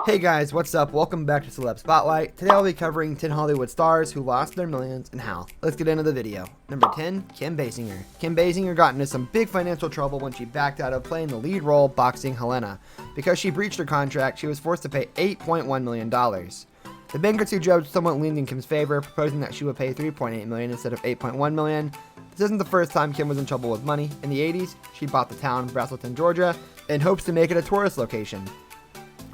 Hey guys, what's up? Welcome back to Celeb Spotlight. Today I'll be covering 10 Hollywood stars who lost their millions and how. Let's get into the video. Number 10, Kim Basinger. Kim Basinger got into some big financial trouble when she backed out of playing the lead role boxing Helena. Because she breached her contract, she was forced to pay $8.1 million. The bankruptcy judge somewhat leaned in Kim's favor, proposing that she would pay $3.8 million instead of $8.1 million. This isn't the first time Kim was in trouble with money. In the 80s, she bought the town Braselton, Georgia, in hopes to make it a tourist location.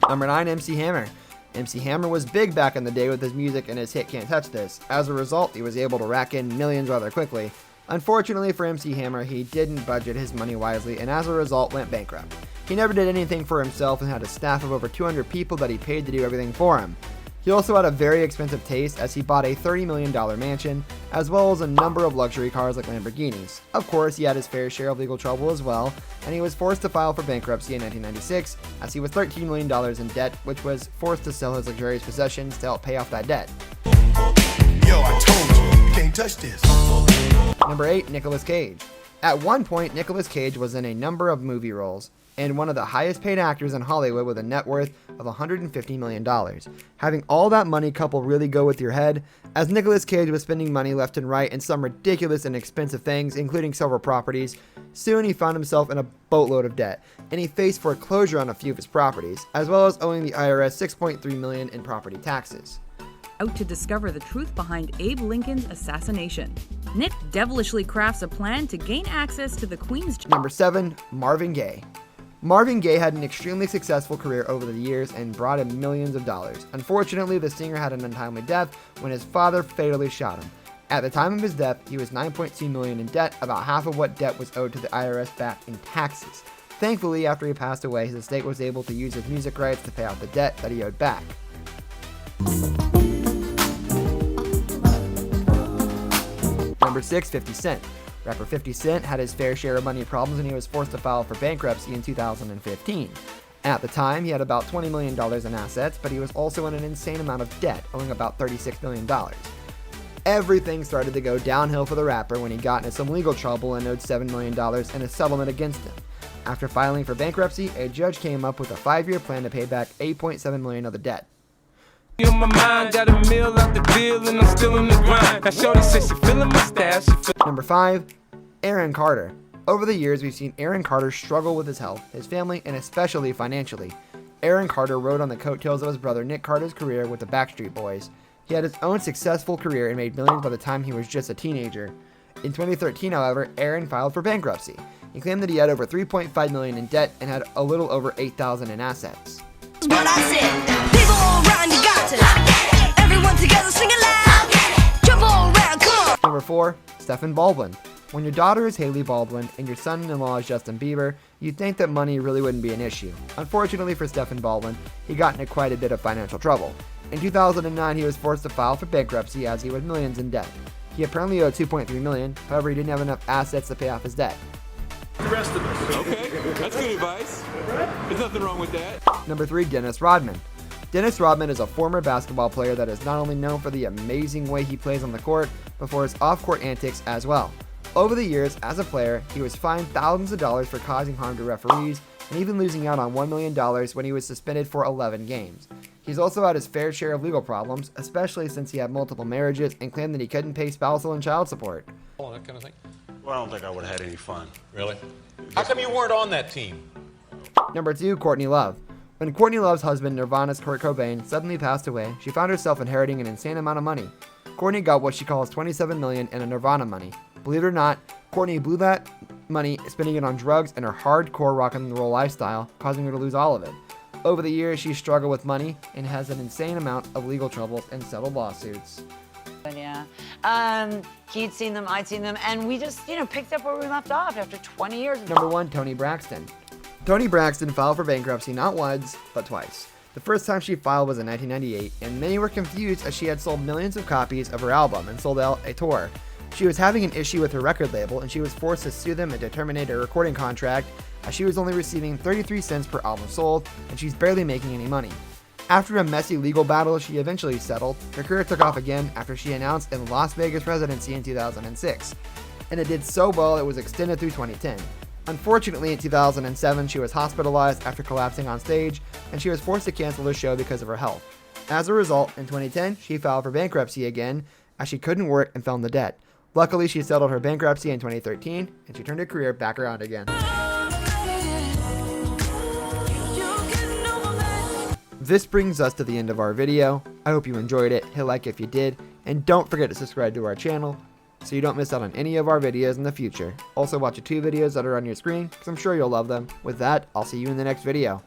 Number 9, MC Hammer. MC Hammer was big back in the day with his music and his hit Can't Touch This. As a result, he was able to rack in millions rather quickly. Unfortunately for MC Hammer, he didn't budget his money wisely and as a result went bankrupt. He never did anything for himself and had a staff of over 200 people that he paid to do everything for him. He also had a very expensive taste as he bought a $30 million mansion, as well as a number of luxury cars like Lamborghinis. Of course, he had his fair share of legal trouble as well, and he was forced to file for bankruptcy in 1996, as he was $13 million in debt, which was forced to sell his luxurious possessions to help pay off that debt. Yo, I told you can't touch this. Number 8, Nicolas Cage. At one point, Nicolas Cage was in a number of movie roles, and one of the highest paid actors in Hollywood with a net worth of $150 million. Having all that money couple really go with your head, as Nicolas Cage was spending money left and right in some ridiculous and expensive things, including several properties. Soon he found himself in a boatload of debt, and he faced foreclosure on a few of his properties, as well as owing the IRS $6.3 million in property taxes. Out to discover the truth behind Abe Lincoln's assassination. Nick devilishly crafts a plan to gain access to the Queen's... Number 7, Marvin Gaye. Marvin Gaye had an extremely successful career over the years and brought him millions of dollars. Unfortunately, the singer had an untimely death when his father fatally shot him. At the time of his death, he was $9.2 million in debt, about half of what debt was owed to the IRS back in taxes. Thankfully, after he passed away, his estate was able to use his music rights to pay off the debt that he owed back. Number 6, 50 Cent. Rapper 50 Cent had his fair share of money problems and he was forced to file for bankruptcy in 2015. At the time, he had about $20 million in assets, but he was also in an insane amount of debt, owing about $36 million. Everything started to go downhill for the rapper when he got into some legal trouble and owed $7 million in a settlement against him. After filing for bankruptcy, a judge came up with a 5-year plan to pay back $8.7 million of the debt. On my mind, got a meal out the deal and I'm still in the grind. Now shorty says she feeling my style. Number 5, Aaron Carter. Over the years, we've seen Aaron Carter struggle with his health, his family, and especially financially. Aaron Carter rode on the coattails of his brother Nick Carter's career with the Backstreet Boys. He had his own successful career and made millions by the time he was just a teenager. In 2013, however, Aaron filed for bankruptcy. He claimed that he had over $3.5 million in debt and had a little over $8,000 in assets. What I said, people all around, you got to. Everyone together, sing it loud. Jump all around, come on. Number 4, Stephen Baldwin. When your daughter is Hailey Baldwin and your son-in-law is Justin Bieber, you'd think that money really wouldn't be an issue. Unfortunately for Stephen Baldwin, he got into quite a bit of financial trouble. In 2009, he was forced to file for bankruptcy as he was millions in debt. He apparently owed $2.3 million, however he didn't have enough assets to pay off his debt. The rest of us. Okay, that's good advice. There's nothing wrong with that. Number 3, Dennis Rodman. Dennis Rodman is a former basketball player that is not only known for the amazing way he plays on the court, but for his off-court antics as well. Over the years, as a player, he was fined thousands of dollars for causing harm to referees, and even losing out on $1 million when he was suspended for 11 games. He's also had his fair share of legal problems, especially since he had multiple marriages and claimed that he couldn't pay spousal and child support. All that kind of thing. Well, I don't think I would have had any fun. Really? How come you weren't on that team? Number 2, Courtney Love. When Courtney Love's husband, Nirvana's Kurt Cobain, suddenly passed away, she found herself inheriting an insane amount of money. Courtney got what she calls $27 million in Nirvana money. Believe it or not, Courtney blew that money spending it on drugs and her hardcore rock and roll lifestyle, causing her to lose all of it. Over the years, she struggled with money and has an insane amount of legal troubles and settled lawsuits. Yeah. He'd seen them, I'd seen them, and we just, picked up where we left off after 20 years. Number 1, Toni Braxton. Toni Braxton filed for bankruptcy not once, but twice. The first time she filed was in 1998, and many were confused as she had sold millions of copies of her album and sold out a tour. She was having an issue with her record label, and she was forced to sue them and to terminate her recording contract, as she was only receiving 33 cents per album sold, and she's barely making any money. After a messy legal battle, she eventually settled. Her career took off again after she announced a Las Vegas residency in 2006, and it did so well it was extended through 2010. Unfortunately, in 2007, she was hospitalized after collapsing on stage, and she was forced to cancel the show because of her health. As a result, in 2010, she filed for bankruptcy again, as she couldn't work and fell into debt. Luckily, she settled her bankruptcy in 2013, and she turned her career back around again. This brings us to the end of our video. I hope you enjoyed it. Hit like if you did, and don't forget to subscribe to our channel so you don't miss out on any of our videos in the future. Also watch the 2 videos that are on your screen, because I'm sure you'll love them. With that, I'll see you in the next video.